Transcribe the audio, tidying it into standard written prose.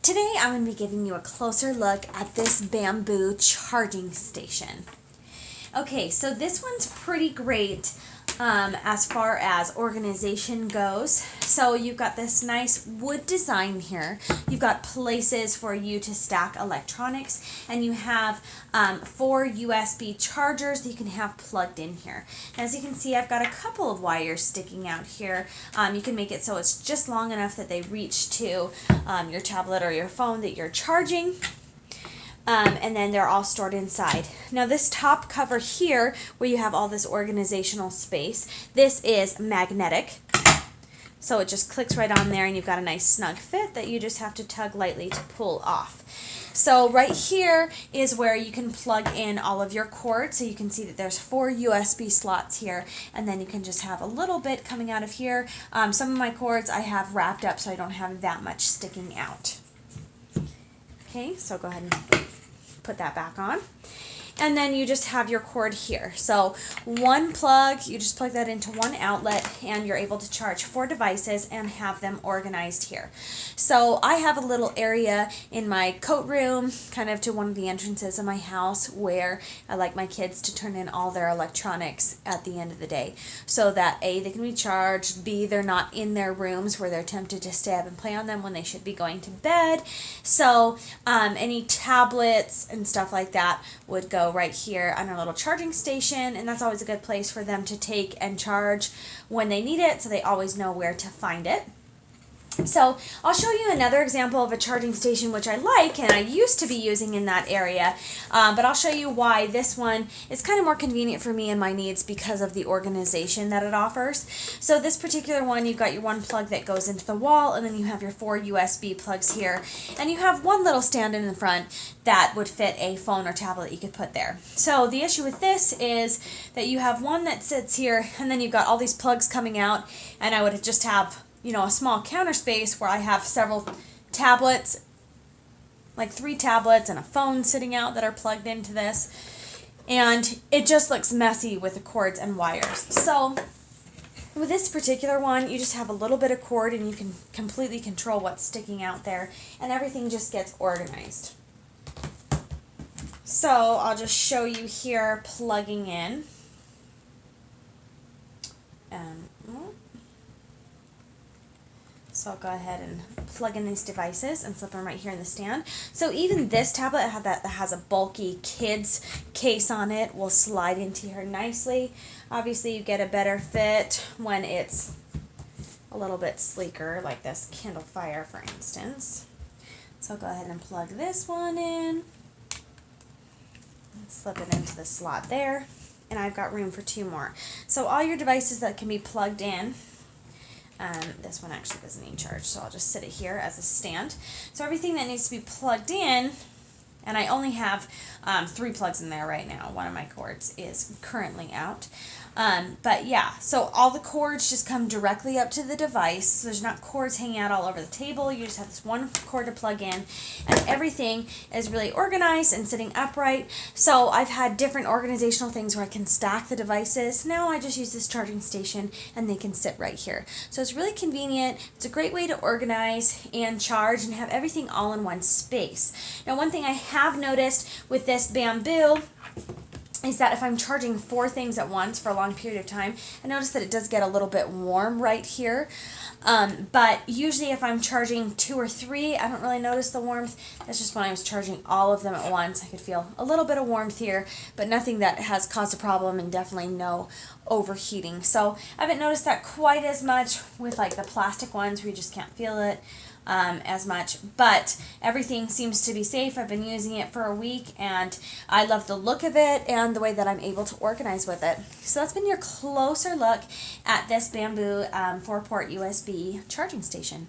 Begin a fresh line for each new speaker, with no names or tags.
Today I'm going to be giving you a closer look at this bamboo charging station. Okay, so this one's pretty great as far as organization goes. So you've got this nice wood design here. You've got places for you to stack electronics, and you have 4 USB chargers that you can have plugged in here. As you can see, I've got a couple of wires sticking out here. You can make it so it's just long enough that they reach to your tablet or your phone that you're charging. And then they're all stored inside. Now this top cover here, where you have all this organizational space, this is magnetic. So it just clicks right on there and you've got a nice snug fit that you just have to tug lightly to pull off. So right here is where you can plug in all of your cords. So you can see that there's 4 USB slots here, and then you can just have a little bit coming out of here. Some of my cords I have wrapped up so I don't have that much sticking out. Okay, so go ahead and put that back on. And then you just have your cord here. So one plug, you just plug that into one outlet and you're able to charge 4 devices and have them organized here. So I have a little area in my coat room, kind of to one of the entrances of my house, where I like my kids to turn in all their electronics at the end of the day, so that A, they can be charged, B, they're not in their rooms where they're tempted to stay up and play on them when they should be going to bed. So any tablets and stuff like that would go right here on our little charging station, and that's always a good place for them to take and charge when they need it, so they always know where to find it. So I'll show you another example of a charging station which I like and I used to be using in that area, but I'll show you why this one is kind of more convenient for me and my needs because of the organization that it offers. So this particular one, you've got your one plug that goes into the wall, and then you have your 4 USB plugs here, and you have one little stand in the front that would fit a phone or tablet you could put there. So the issue with this is that you have one that sits here, and then you've got all these plugs coming out, and I would just have, you know, a small counter space where I have several tablets, like 3 tablets and a phone sitting out that are plugged into this, and it just looks messy with the cords and wires. So with this particular one, you just have a little bit of cord and you can completely control what's sticking out there, and everything just gets organized. So I'll just show you here plugging in. So I'll go ahead and plug in these devices and slip them right here in the stand. So even this tablet that has a bulky kids case on it will slide into here nicely. Obviously you get a better fit when it's a little bit sleeker, like this Kindle Fire for instance. So I'll go ahead and plug this one in. Slip it into the slot there. And I've got room for 2 more. So all your devices that can be plugged in. This one actually doesn't need charge, so I'll just sit it here as a stand. So everything that needs to be plugged in, and I only have 3 plugs in there right now. One of my cords is currently out. But yeah, so all the cords just come directly up to the device. So there's not cords hanging out all over the table. You just have this one cord to plug in, and everything is really organized and sitting upright. So I've had different organizational things where I can stack the devices. Now I just use this charging station and they can sit right here. So it's really convenient. It's a great way to organize and charge and have everything all in one space. Now one thing I have noticed with this bamboo is that if I'm charging 4 things at once for a long period of time, I notice that it does get a little bit warm right here. But usually if I'm charging 2 or 3, I don't really notice the warmth. That's just when I was charging all of them at once. I could feel a little bit of warmth here, but nothing that has caused a problem, and definitely no overheating. So I haven't noticed that quite as much with like the plastic ones where you just can't feel it as much, but everything seems to be safe. I've been using it for a week and I love the look of it and the way that I'm able to organize with it. So that's been your closer look at this bamboo 4-port USB charging station.